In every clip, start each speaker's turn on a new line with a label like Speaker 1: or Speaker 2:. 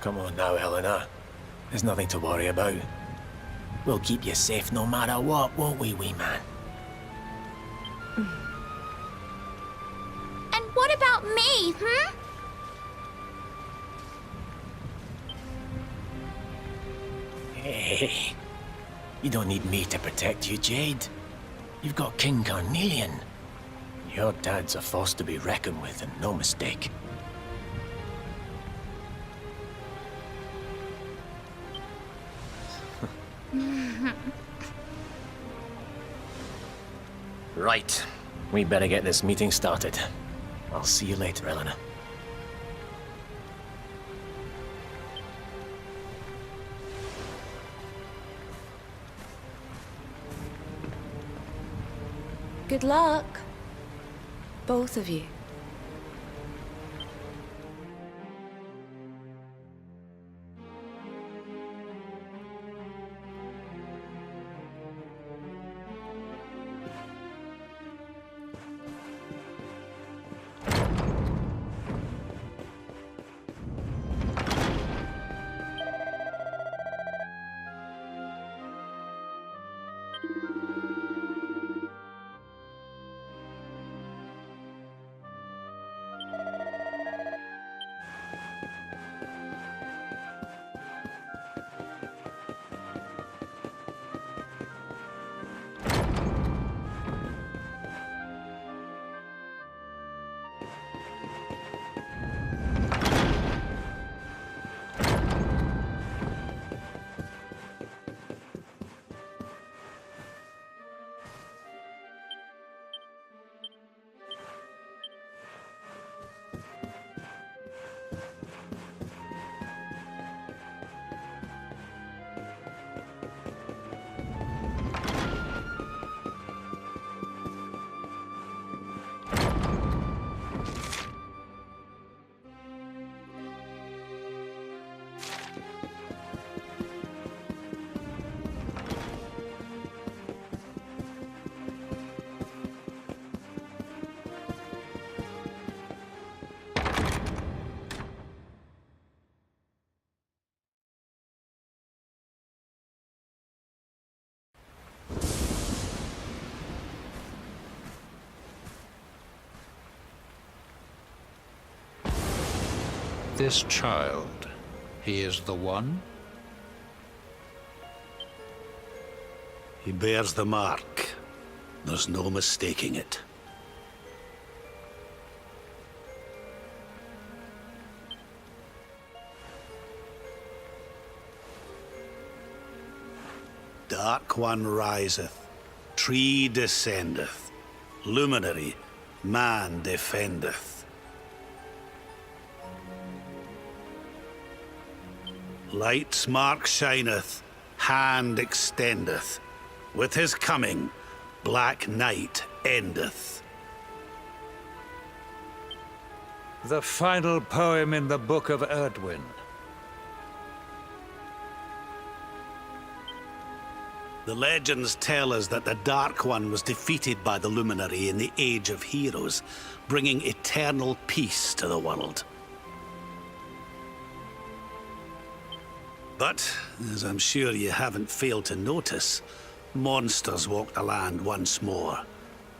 Speaker 1: Come on now, Helena. There's nothing to worry about. We'll keep you safe no matter what, won't we, wee man?
Speaker 2: And what about me, hmm?
Speaker 1: Hey, you don't need me to protect you, Jade. You've got King Carnelian. Your dad's a force to be reckoned with, and no mistake. Right. We better get this meeting started. I'll see you later, Helena.
Speaker 3: Good luck, both of you.
Speaker 4: This child, he is the one?
Speaker 5: He bears the mark. There's no mistaking it. Dark One riseth, tree descendeth, luminary, man defendeth. Light's mark shineth, hand extendeth. With his coming, black night endeth.
Speaker 4: The final poem in the Book of Erdwin.
Speaker 5: The legends tell us that the Dark One was defeated by the Luminary in the Age of Heroes, bringing eternal peace to the world. But, as I'm sure you haven't failed to notice, monsters walk the land once more.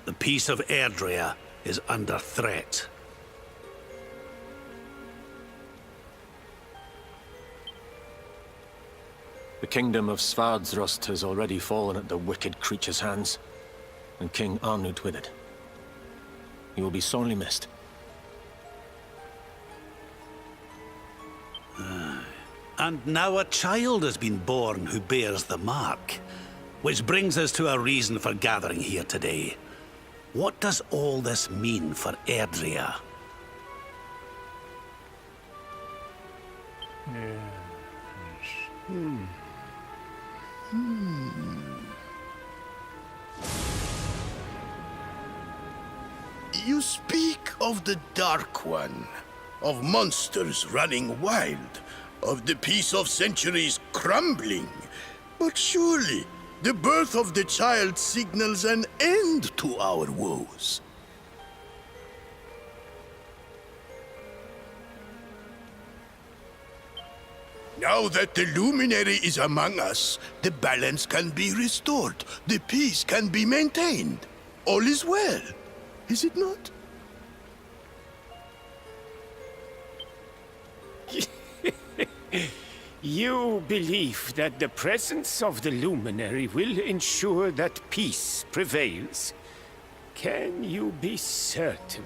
Speaker 5: The peace of Erdrea is under threat.
Speaker 1: The kingdom of Svardsrust has already fallen at the wicked creature's hands, and King Arnut with it. He will be sorely missed.
Speaker 5: And now a child has been born who bears the mark. Which brings us to a reason for gathering here today. What does all this mean for Erdrea?
Speaker 6: You speak of the Dark One, of monsters running wild, of the peace of centuries crumbling. But surely, the birth of the child signals an end to our woes. Now that the luminary is among us, the balance can be restored. The peace can be maintained. All is well, is it not?
Speaker 7: You believe that the presence of the luminary will ensure that peace prevails. Can you be certain?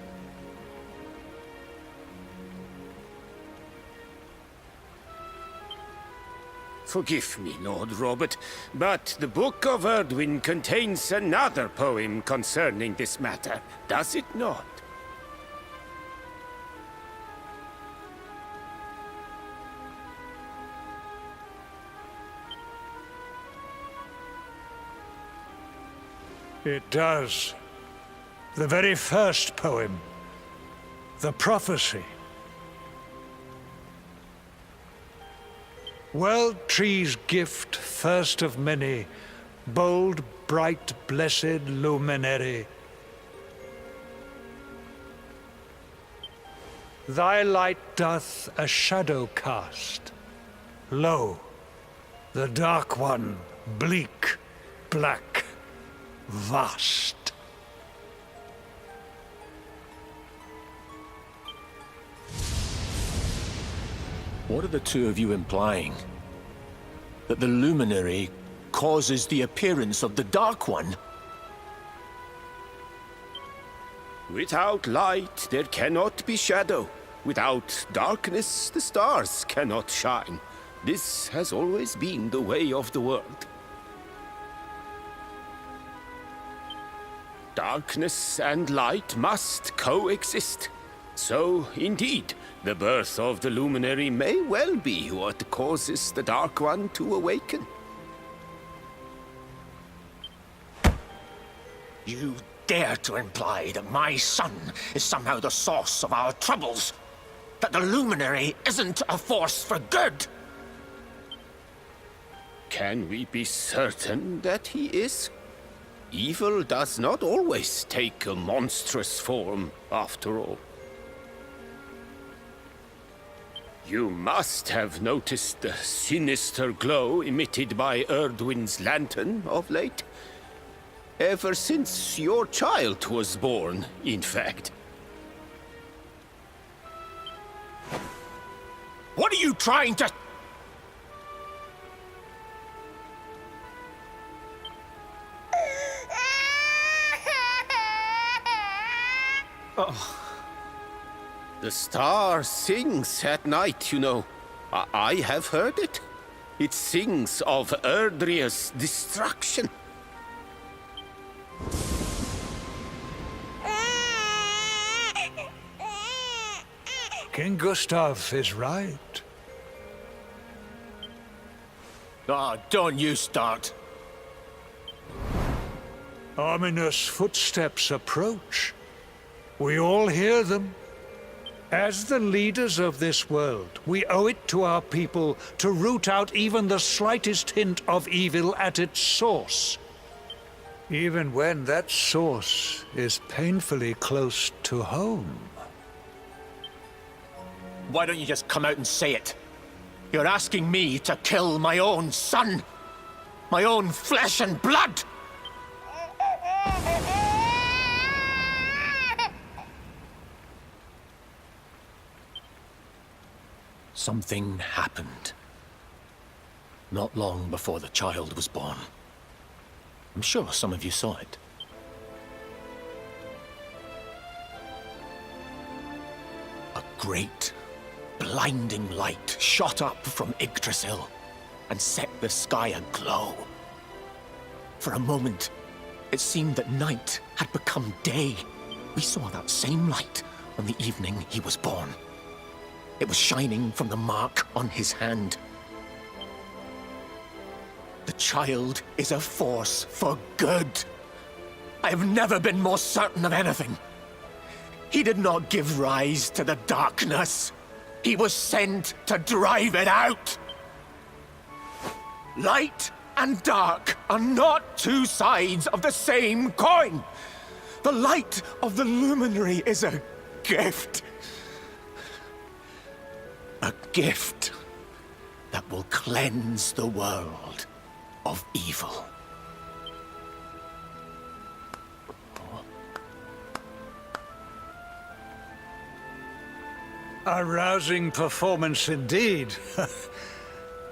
Speaker 7: Forgive me, Lord Robert, but the Book of Erdwin contains another poem concerning this matter, does it not?
Speaker 4: It does. The very first poem. The prophecy. World tree's gift, first of many, bold, bright, blessed luminary. Thy light doth a shadow cast. Lo, the dark one, bleak, black, vast.
Speaker 1: What are the two of you implying? That the luminary causes the appearance of the Dark One?
Speaker 7: Without light, there cannot be shadow. Without darkness, the stars cannot shine. This has always been the way of the world. Darkness and light must coexist. So, indeed, the birth of the luminary may well be what causes the Dark One to awaken.
Speaker 1: You dare to imply that my son is somehow the source of our troubles? That the luminary isn't a force for good?
Speaker 7: Can we be certain that he is? Evil does not always take a monstrous form, after all. You must have noticed the sinister glow emitted by Erdwin's lantern of late. Ever since your child was born, in fact.
Speaker 1: What are you trying to...
Speaker 7: The star sings at night, you know. I have heard it. It sings of Erdria's destruction.
Speaker 4: King Gustav is right.
Speaker 1: Oh, don't you start.
Speaker 4: Ominous footsteps approach. We all hear them. As the leaders of this world, we owe it to our people to root out even the slightest hint of evil at its source. Even when that source is painfully close to home.
Speaker 1: Why don't you just come out and say it? You're asking me to kill my own son. My own flesh and blood. Something happened. Not long before the child was born. I'm sure some of you saw it. A great, blinding light shot up from Yggdrasil and set the sky aglow. For a moment, it seemed that night had become day. We saw that same light on the evening he was born. It was shining from the mark on his hand. The child is a force for good. I have never been more certain of anything. He did not give rise to the darkness. He was sent to drive it out. Light and dark are not two sides of the same coin. The light of the luminary is a gift. A gift that will cleanse the world of evil.
Speaker 4: A rousing performance indeed.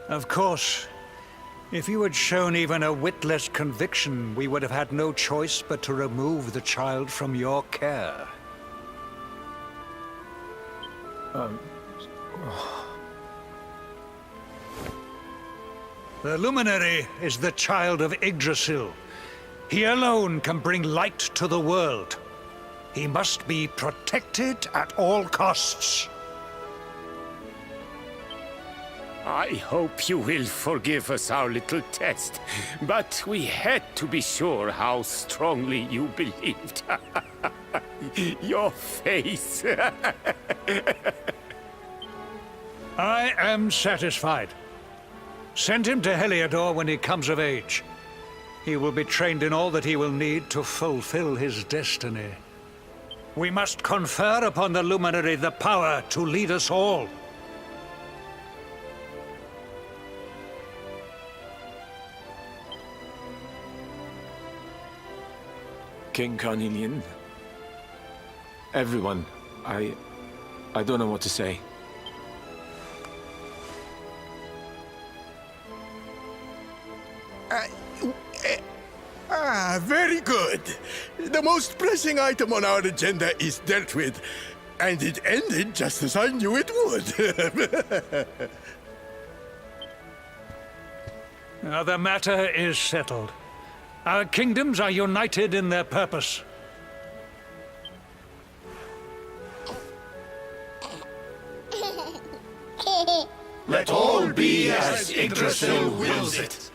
Speaker 4: Of course, if you had shown even a whit less conviction, we would have had no choice but to remove the child from your care. The Luminary is the child of Yggdrasil. He alone can bring light to the world. He must be protected at all costs.
Speaker 7: I hope you will forgive us our little test, but we had to be sure how strongly you believed. Your face.
Speaker 4: I am satisfied. Send him to Heliodor when he comes of age. He will be trained in all that he will need to fulfill his destiny. We must confer upon the Luminary the power to lead us all.
Speaker 1: King Carnelian, everyone, I don't know what to say.
Speaker 6: Very good. The most pressing item on our agenda is dealt with, and it ended just as I knew it would.
Speaker 4: Now the matter is settled. Our kingdoms are united in their purpose.
Speaker 6: Let all be as Yggdrasil wills it.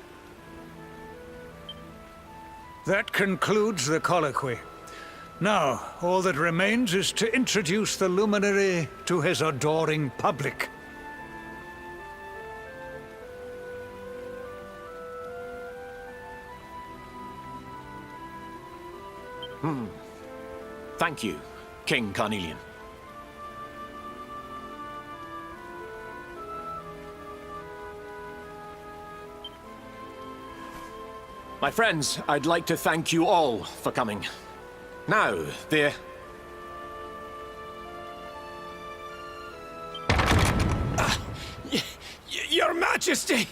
Speaker 4: That concludes the colloquy. Now, all that remains is to introduce the Luminary to his adoring public.
Speaker 1: Thank you, King Carnelian. My friends, I'd like to thank you all for coming. Now, there...
Speaker 7: Your Majesty!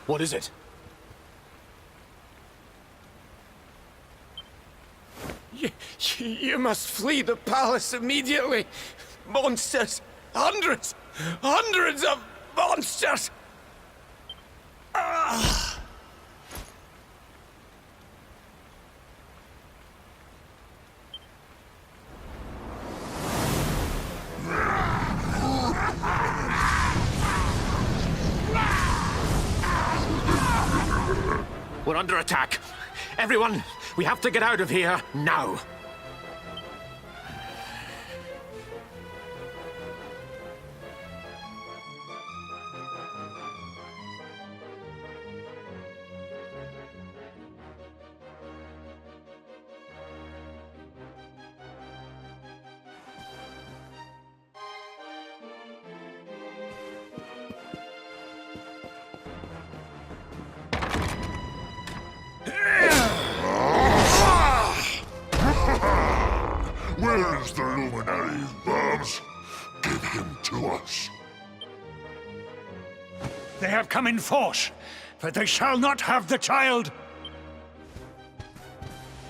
Speaker 1: What is it?
Speaker 7: You must flee the palace immediately. Monsters! Hundreds! Hundreds of monsters!
Speaker 1: We're under attack. Everyone, we have to get out of here now.
Speaker 8: Where is the Luminary, Worms? Give him to us.
Speaker 4: They have come in force, but they shall not have the child.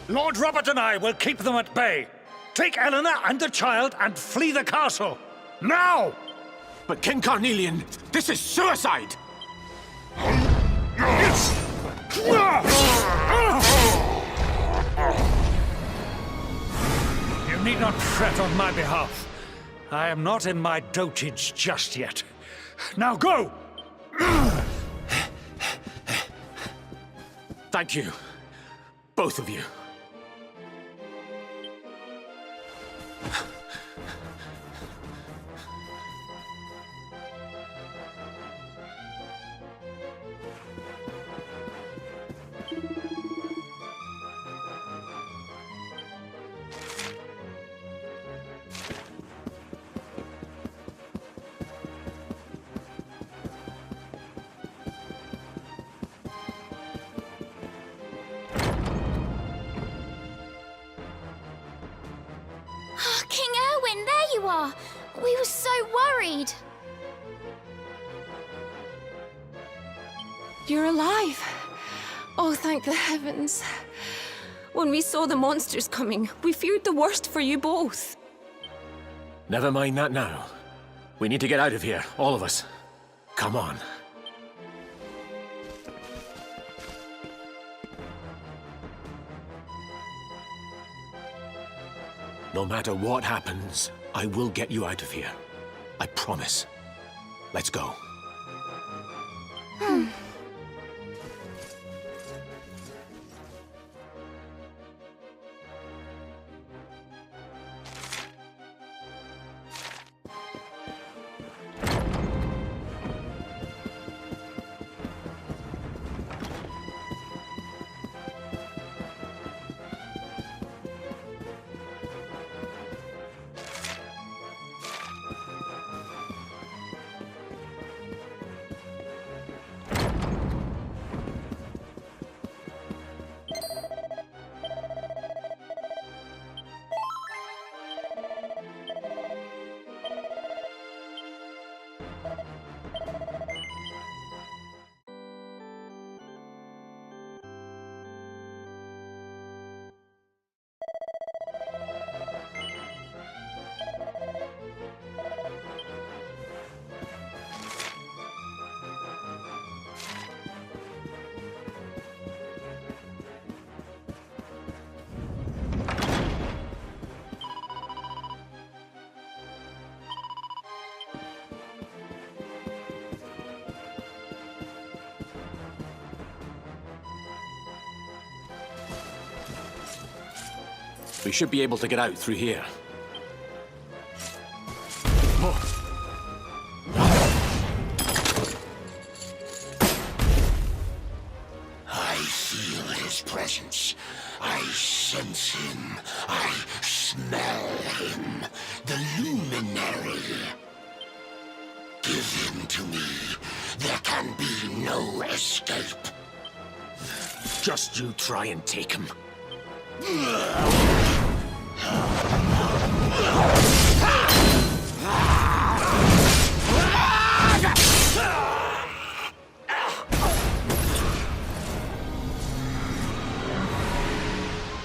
Speaker 4: Lord Robert and I will keep them at bay. Take Eleanor and the child and flee the castle. Now!
Speaker 1: But King Carnelian, this is suicide!
Speaker 4: You need not fret on my behalf. I am not in my dotage just yet. Now go!
Speaker 1: Thank you, both of you.
Speaker 2: Oh, we were so worried.
Speaker 3: You're alive. Oh, thank the heavens. When we saw the monsters coming, we feared the worst for you both.
Speaker 1: Never mind that now. We need to get out of here, all of us. Come on. No matter what happens, I will get you out of here. I promise. Let's go. We should be able to get out through here.
Speaker 8: I feel his presence. I sense him. I smell him. The luminary. Give him to me. There can be no escape.
Speaker 1: Just you try and take him.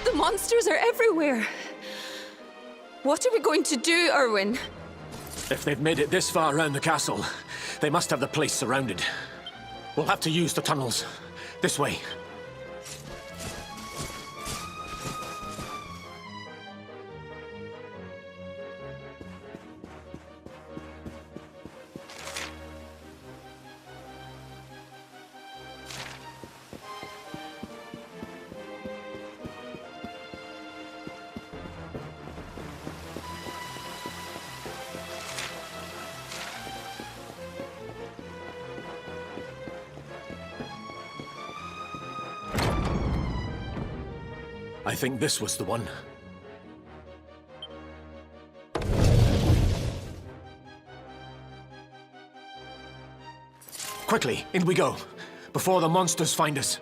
Speaker 3: The monsters are everywhere. What are we going to do, Erwin?
Speaker 1: If they've made it this far around the castle, they must have the place surrounded. We'll have to use the tunnels. This way. I think this was the one. Quickly, in we go, before the monsters find us.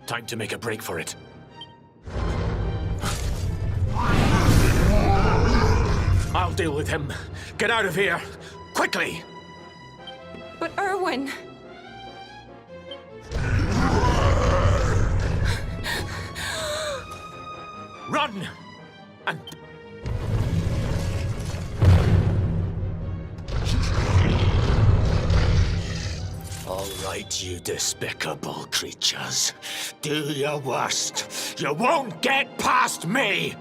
Speaker 1: Time to make a break for it. I'll deal with him. Get out of here! Quickly!
Speaker 3: But Erwin...
Speaker 1: Run! And... All right, you despicable creatures. Do your worst. You won't get past me!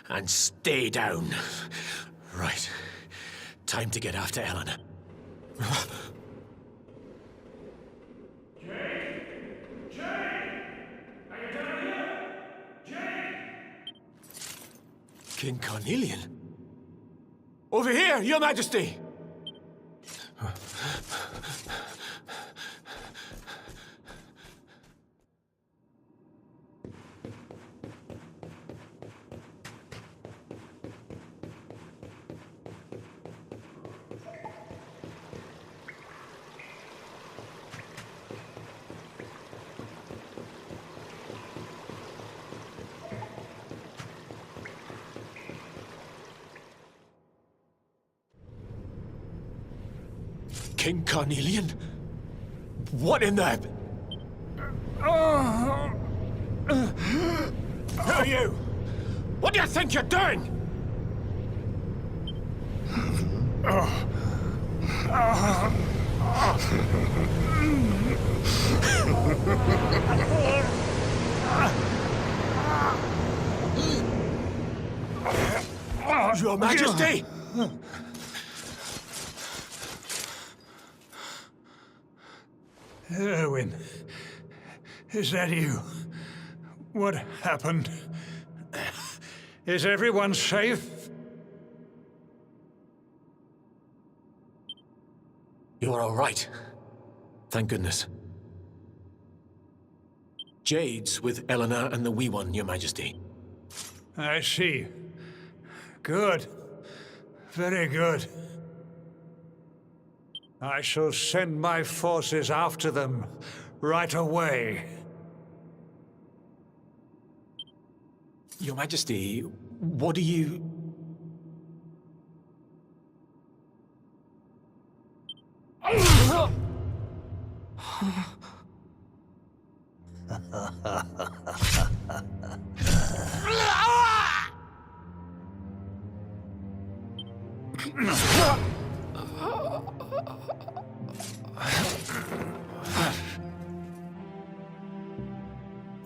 Speaker 1: And stay down. Right. Time to get after Eleanor. King Carnelian? Over here, Your Majesty! King Carnelian? What in the... Who are you? What do you think you're doing? Your Majesty!
Speaker 4: Erwin, is that you? What happened? Is everyone safe?
Speaker 1: You're all right. Thank goodness. Jade's with Eleanor and the wee one, Your Majesty.
Speaker 4: I see. Good. Very good. I shall send my forces after them right away.
Speaker 1: Your Majesty, what do you...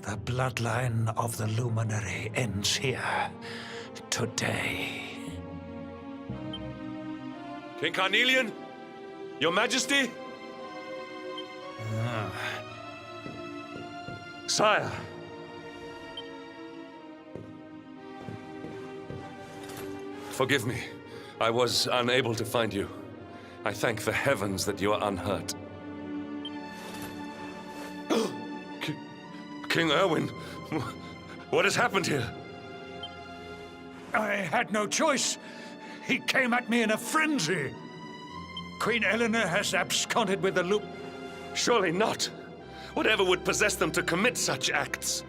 Speaker 4: The bloodline of the Luminary ends here, today.
Speaker 9: King Carnelian? Your Majesty? Sire. Forgive me. I was unable to find you. I thank the heavens that you are unhurt. King Erwin, what has happened here?
Speaker 4: I had no choice. He came at me in a frenzy. Queen Eleanor has absconded with the loop.
Speaker 9: Surely not. Whatever would possess them to commit such acts?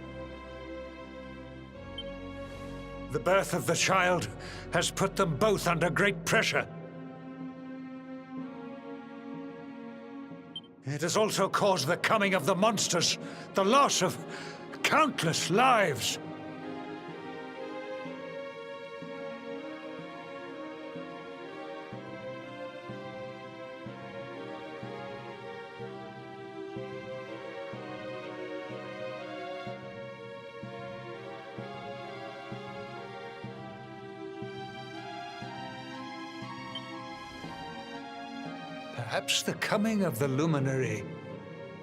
Speaker 4: The birth of the child has put them both under great pressure. It has also caused the coming of the monsters, the loss of countless lives. Perhaps the coming of the Luminary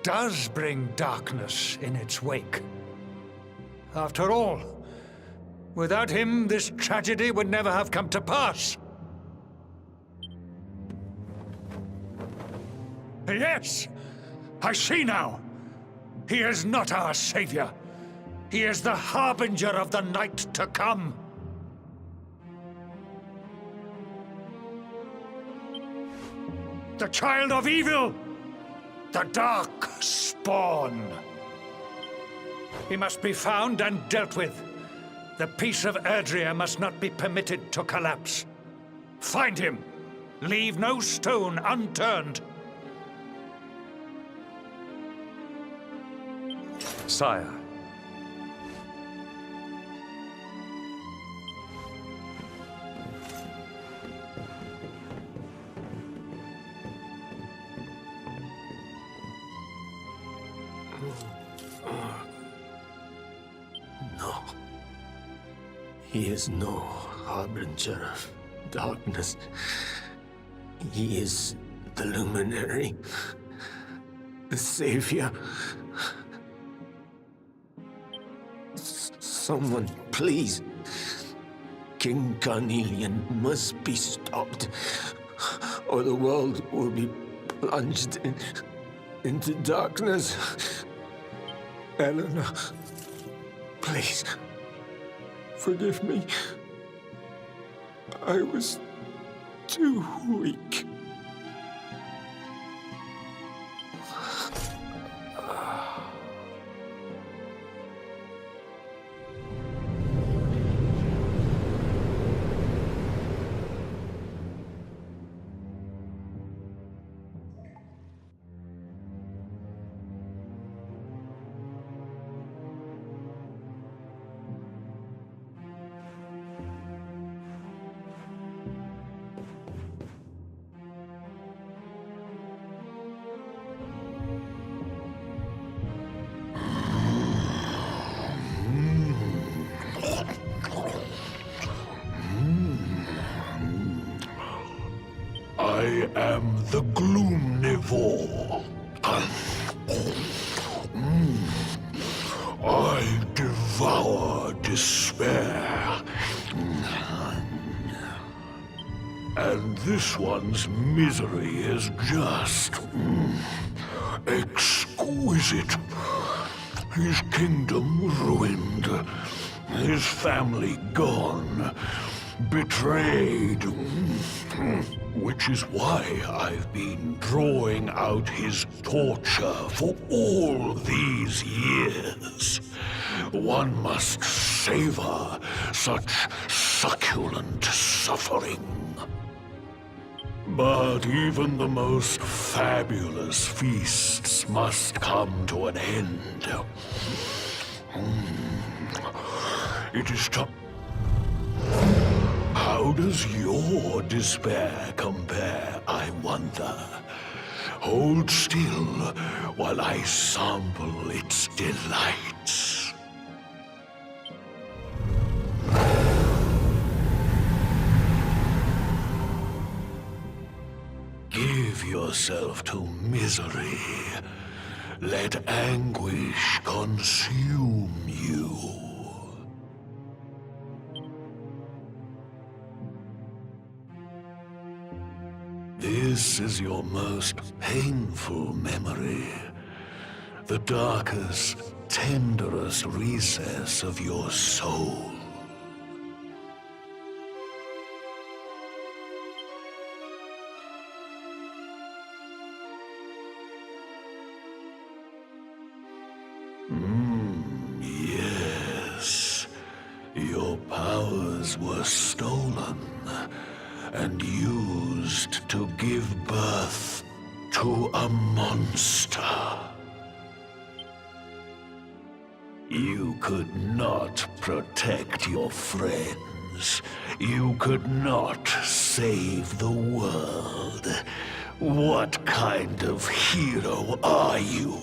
Speaker 4: does bring darkness in its wake. After all, without him, this tragedy would never have come to pass. Yes! I see now! He is not our savior. He is the harbinger of the night to come. The child of evil! The dark spawn! He must be found and dealt with. The peace of Erdrea must not be permitted to collapse. Find him! Leave no stone unturned.
Speaker 9: Sire.
Speaker 1: No. He is no harbinger of darkness. He is the luminary, the savior. Someone, please. King Carnelian must be stopped, or the world will be plunged into darkness. Eleanor, please, forgive me. I was too weak.
Speaker 8: I am the Gloomnivore. I devour despair. And this one's misery is just exquisite. His kingdom ruined, his family gone, betrayed. Which is why I've been drawing out his torture for all these years. One must savor such succulent suffering. But even the most fabulous feasts must come to an end. It is time. How does your despair compare, I wonder? Hold still while I sample its delights. Give yourself to misery. Let anguish consume you. This is your most painful memory. The darkest, tenderest recess of your soul. Yes. Your powers were stolen and used to give birth to a monster. You could not protect your friends. You could not save the world. What kind of hero are you?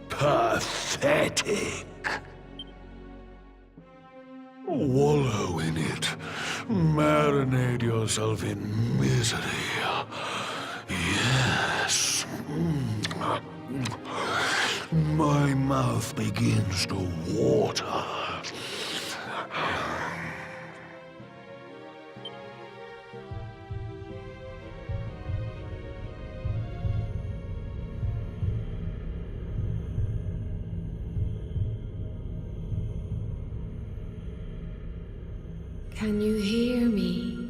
Speaker 8: Pathetic. Wallow in it. Marinate yourself in misery. Yes. my mouth begins to water.
Speaker 3: Can you hear me?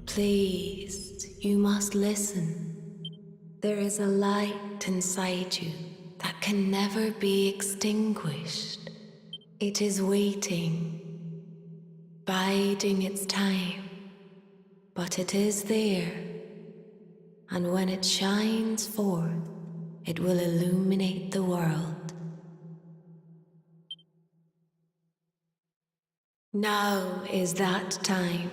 Speaker 3: Please, you must listen. There is a light inside you that can never be extinguished. It is waiting, biding its time, but it is there. And when it shines forth, it will illuminate the world. Now is that time.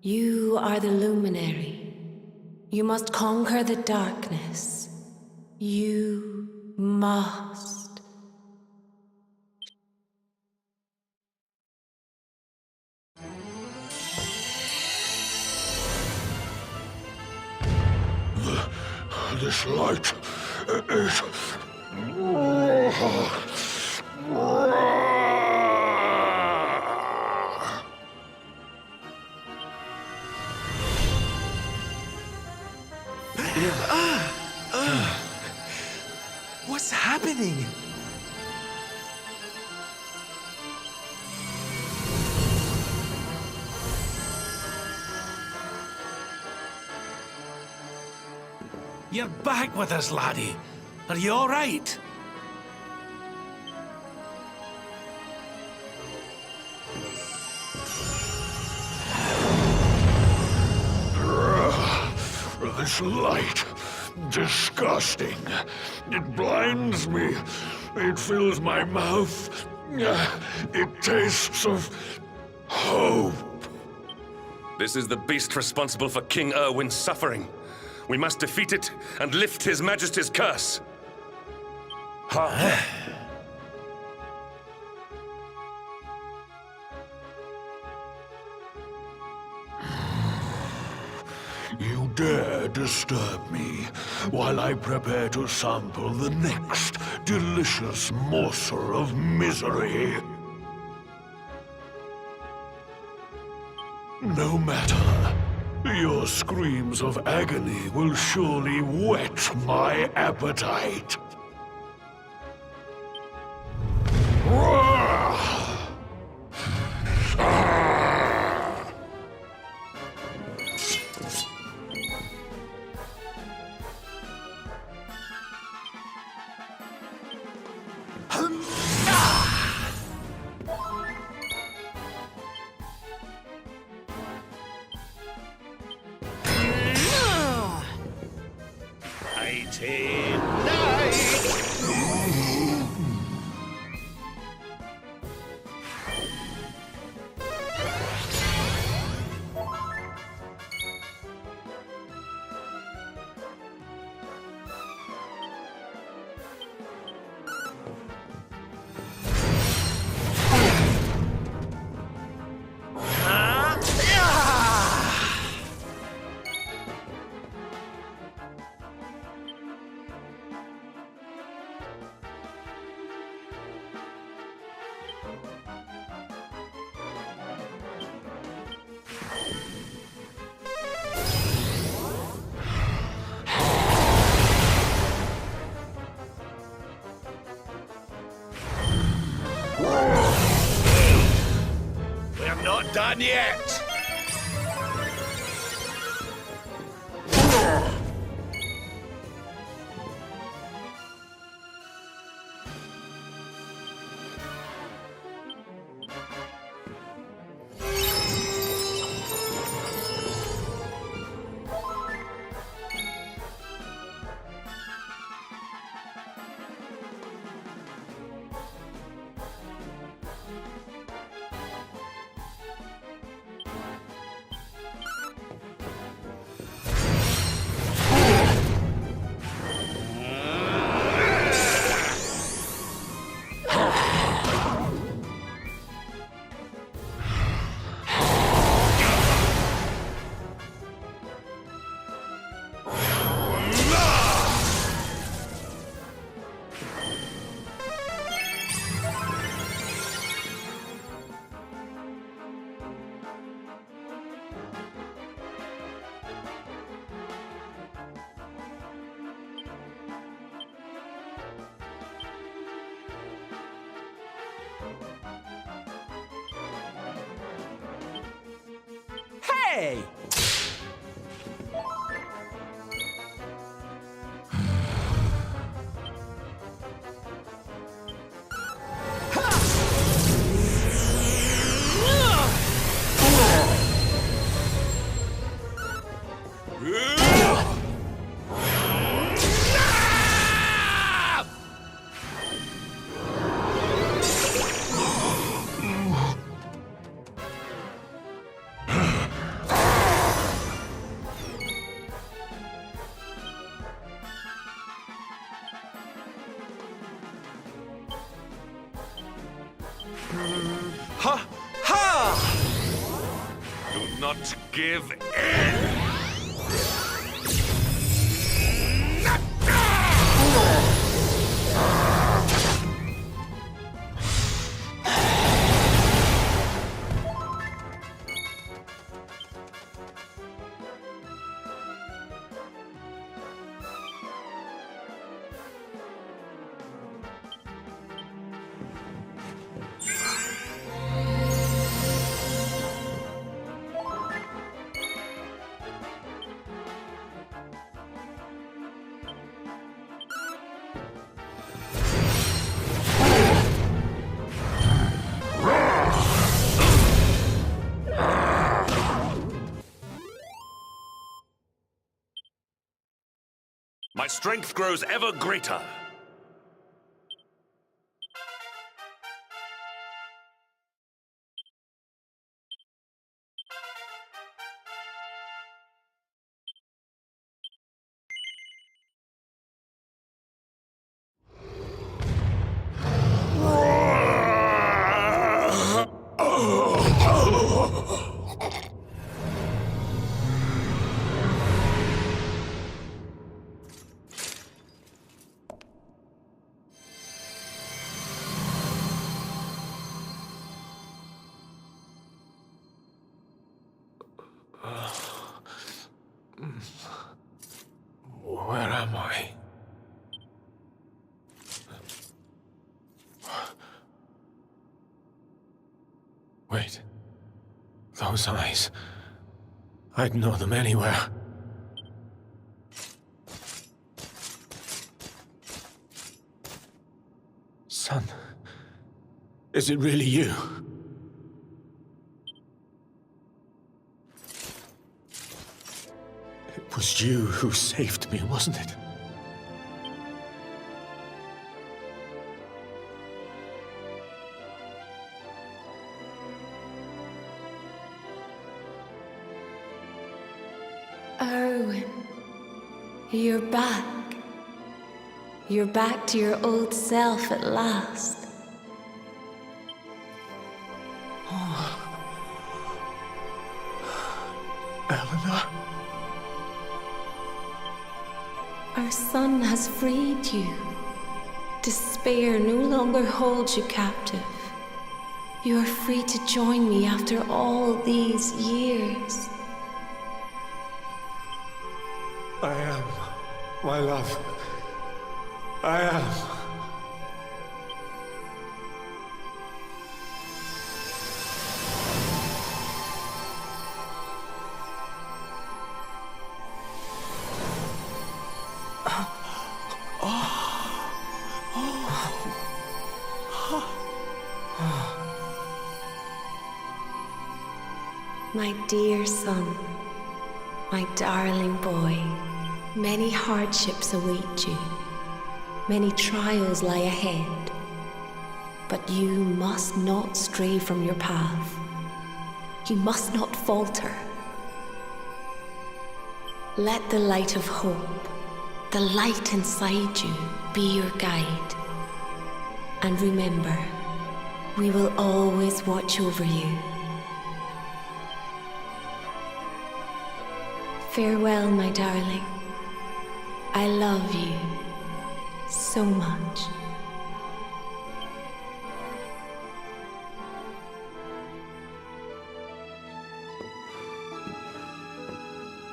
Speaker 3: You are the luminary. You must conquer the darkness. You must.
Speaker 8: This light is...
Speaker 1: What's happening?
Speaker 5: You're back with us, laddie. Are you all right?
Speaker 8: This light... disgusting. It blinds me. It fills my mouth. It tastes of... hope.
Speaker 9: This is the beast responsible for King Erwin's suffering. We must defeat it and lift His Majesty's curse.
Speaker 8: You dare disturb me while I prepare to sample the next delicious morsel of misery. No matter. Your screams of agony will surely whet my appetite.
Speaker 6: We're not done yet.
Speaker 1: Hey!
Speaker 9: Ha! Ha! Do not give in! My strength grows ever greater.
Speaker 1: Where am I? Wait. Those eyes. I'd know them anywhere. Son. Is it really you? It was you who saved me, wasn't it?
Speaker 3: Erwin, you're back. You're back to your old self at last.
Speaker 1: Eleanor?
Speaker 3: Our son has freed you. Despair no longer holds you captive. You are free to join me after all these years.
Speaker 1: I am, my love. I am.
Speaker 3: My dear son, my darling boy, many hardships await you. Many trials lie ahead. But you must not stray from your path. You must not falter. Let the light of hope, the light inside you, be your guide. And remember, we will always watch over you. Farewell, my darling. I love you so much.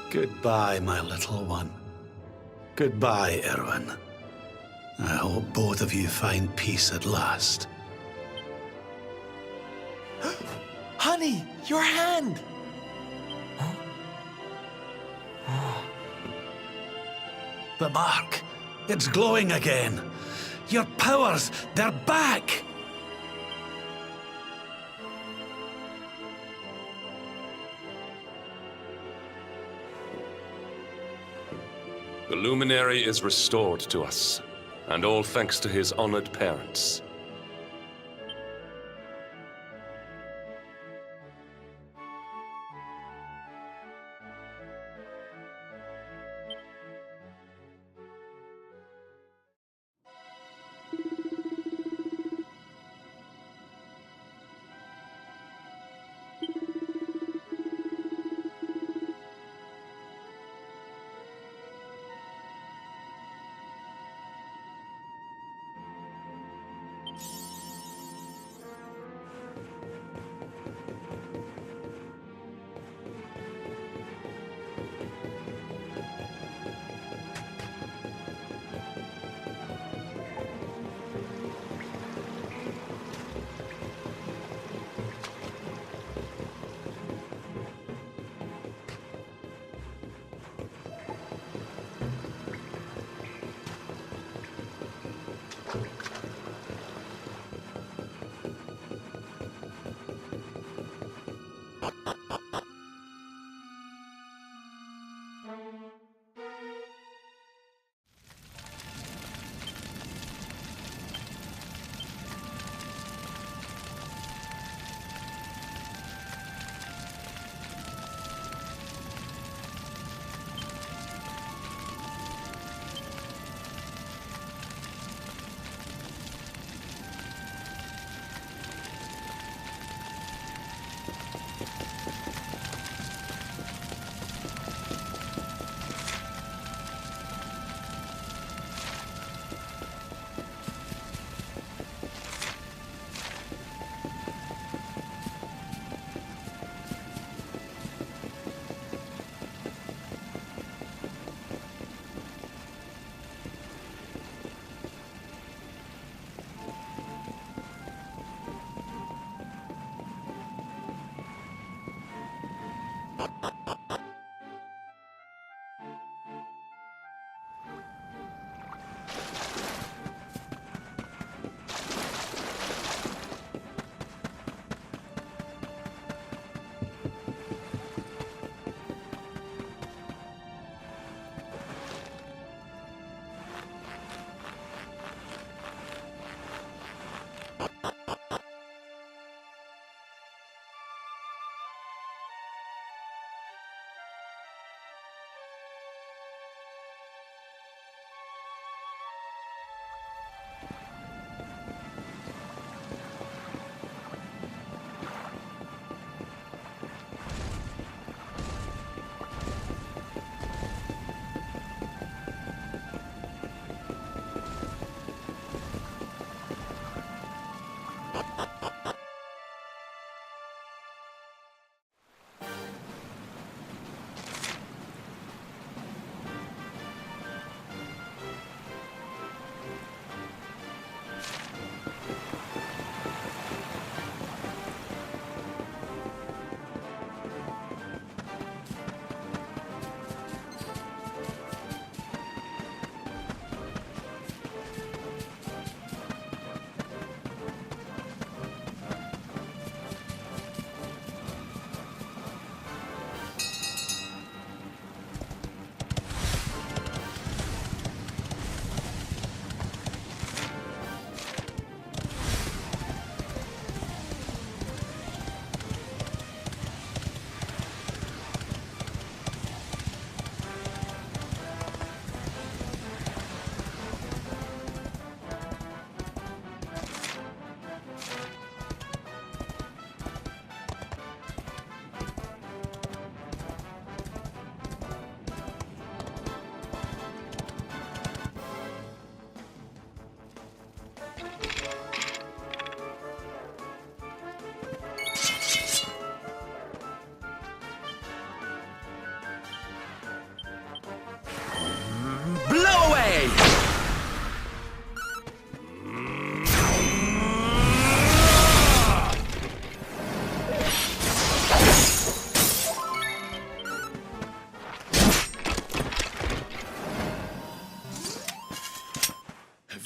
Speaker 5: Goodbye, my little one. Goodbye, Erwin. I hope both of you find peace at last.
Speaker 1: Honey, your hand!
Speaker 4: Huh?
Speaker 5: The mark. It's glowing again. Your powers, they're back!
Speaker 9: The luminary is restored to us, and all thanks to his honored parents.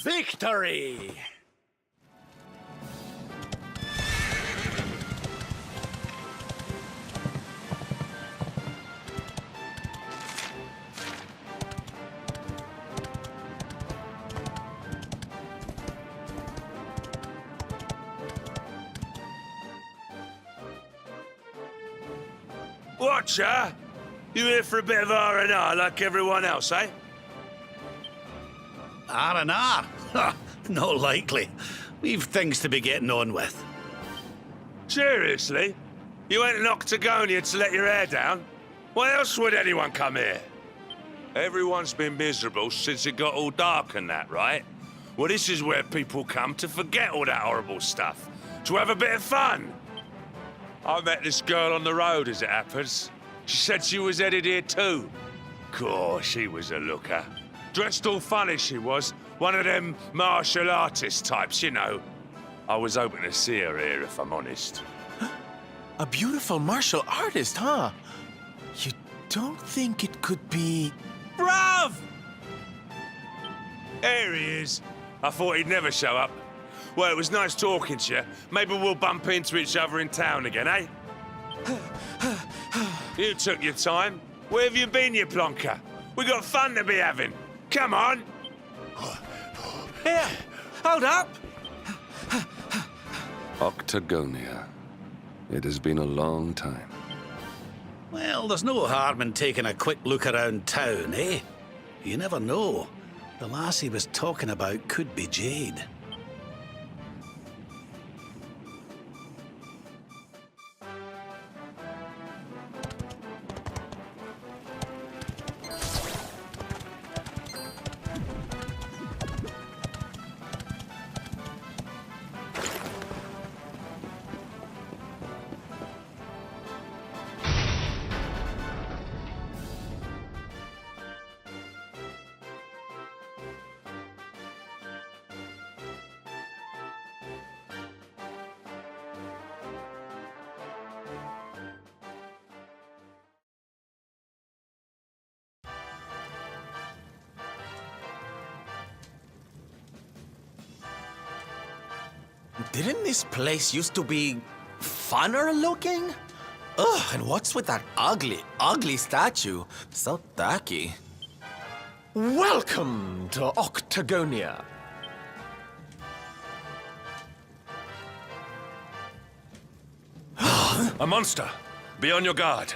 Speaker 5: Victory!
Speaker 10: Watcher, you here for a bit of R&R like everyone else, eh?
Speaker 5: R&R? Not likely. We've things to be getting on with.
Speaker 10: Seriously? You went to Octagonia to let your hair down? Why else would anyone come here? Everyone's been miserable since it got all dark and that, right? Well, this is where people come to forget all that horrible stuff. To have a bit of fun. I met this girl on the road, as it happens. She said she was headed here too. Course, she was a looker. Dressed all funny, she was. One of them martial artist types, you know. I was hoping to see her here, if I'm honest.
Speaker 1: A beautiful martial artist, huh? You don't think it could be...
Speaker 10: Bruv! There he is. I thought he'd never show up. Well, it was nice talking to you. Maybe we'll bump into each other in town again, eh? You took your time. Where have you been, you plonker? We got fun to be having. Come on. Here, hold up.
Speaker 9: Octagonia. It has been a long time.
Speaker 5: Well, there's no harm in taking a quick look around town, eh? You never know. The lass he was talking about could be Jade.
Speaker 1: Didn't this place used to be funner looking? Ugh, and what's with that ugly statue? So tacky. Welcome to Octagonia.
Speaker 9: A monster! Be on your guard.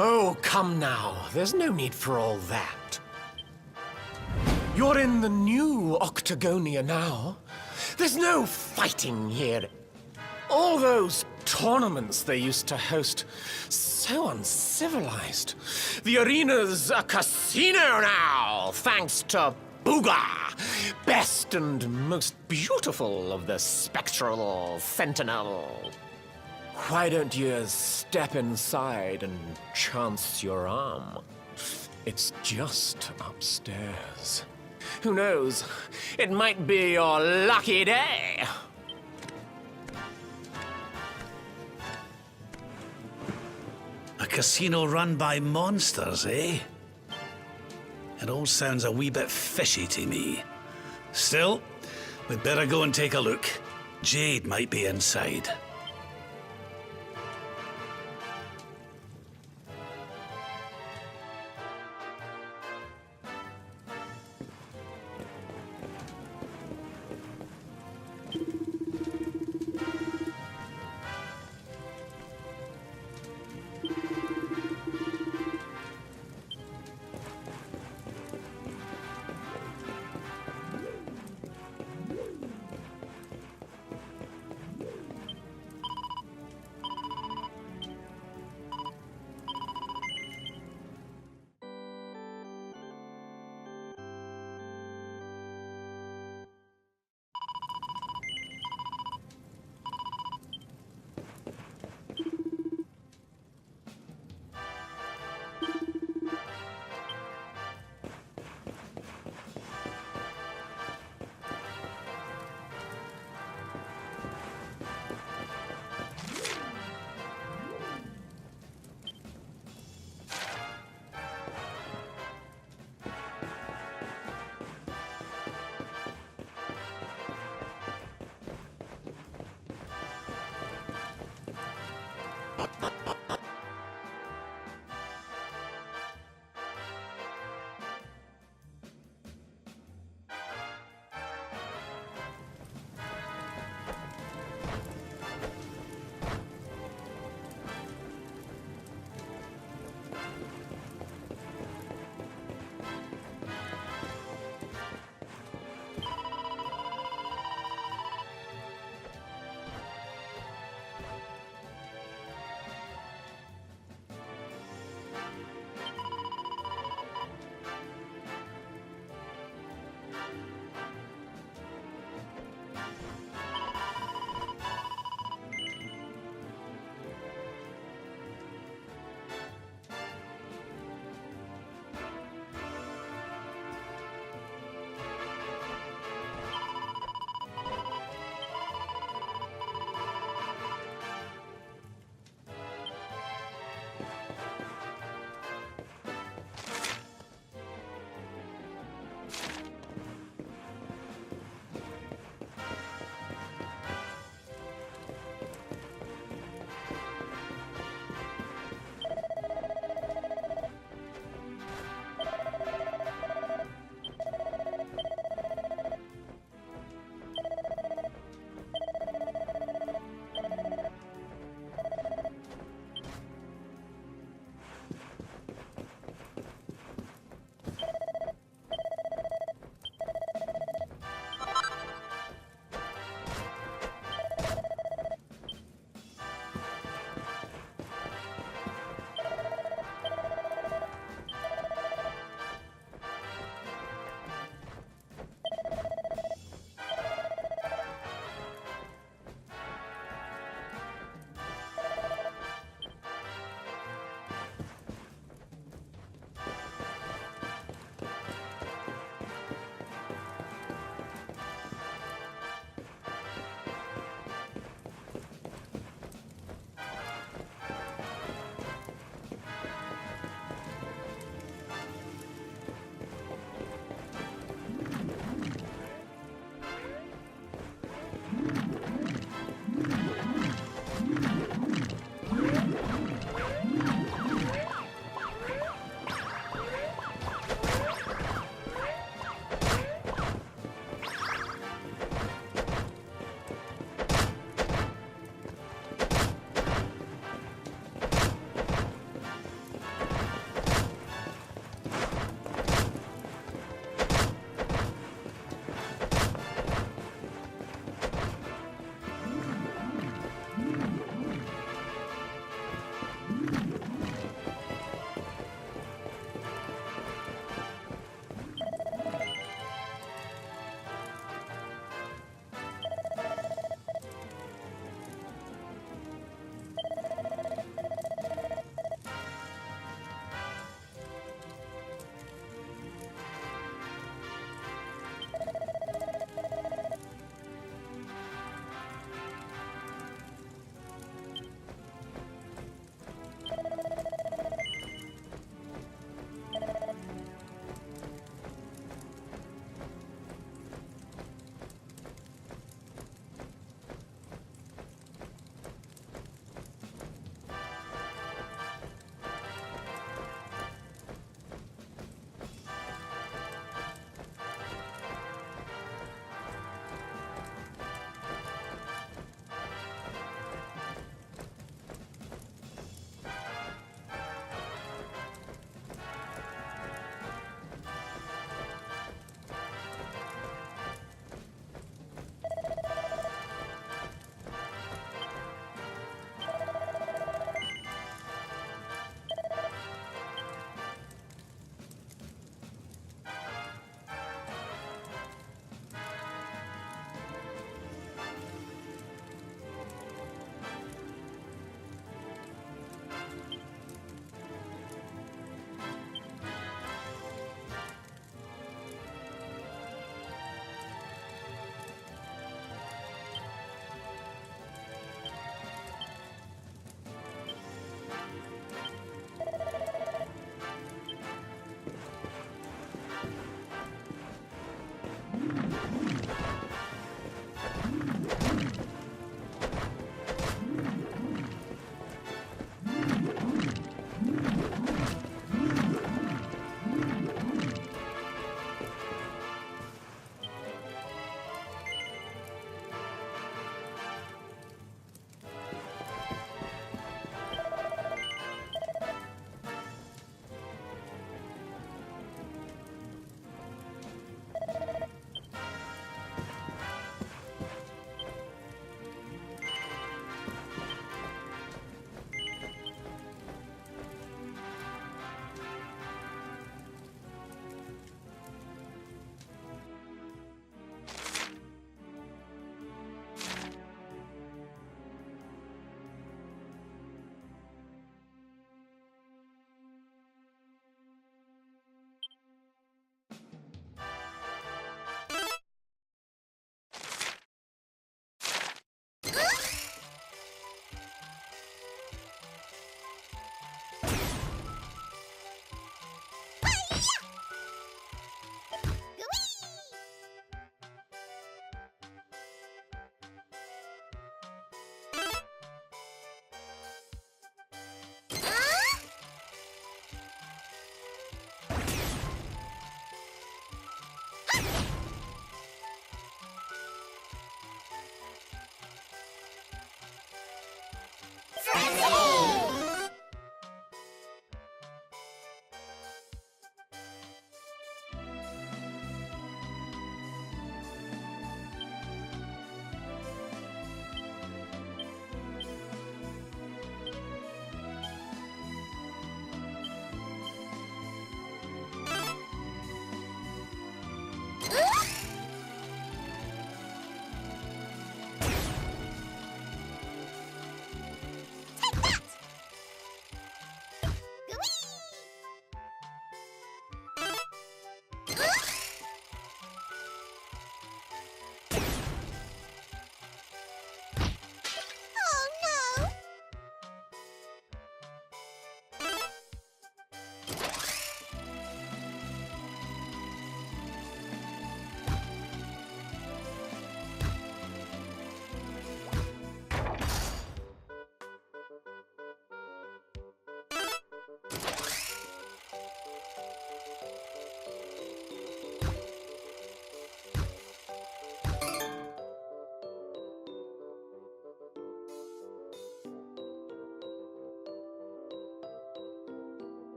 Speaker 1: Oh, come now. There's no need for all that. You're in the new Octagonia now. There's no fighting here. All those tournaments they used to host, so uncivilized. The arena's a casino now, thanks to Booga, best and most beautiful of the spectral sentinel. Why don't you step inside and chance your arm? It's just upstairs. Who knows? It might be your lucky day.
Speaker 5: A casino run by monsters, eh? It all sounds a wee bit fishy to me. Still, we'd better go and take a look. Jade might be inside.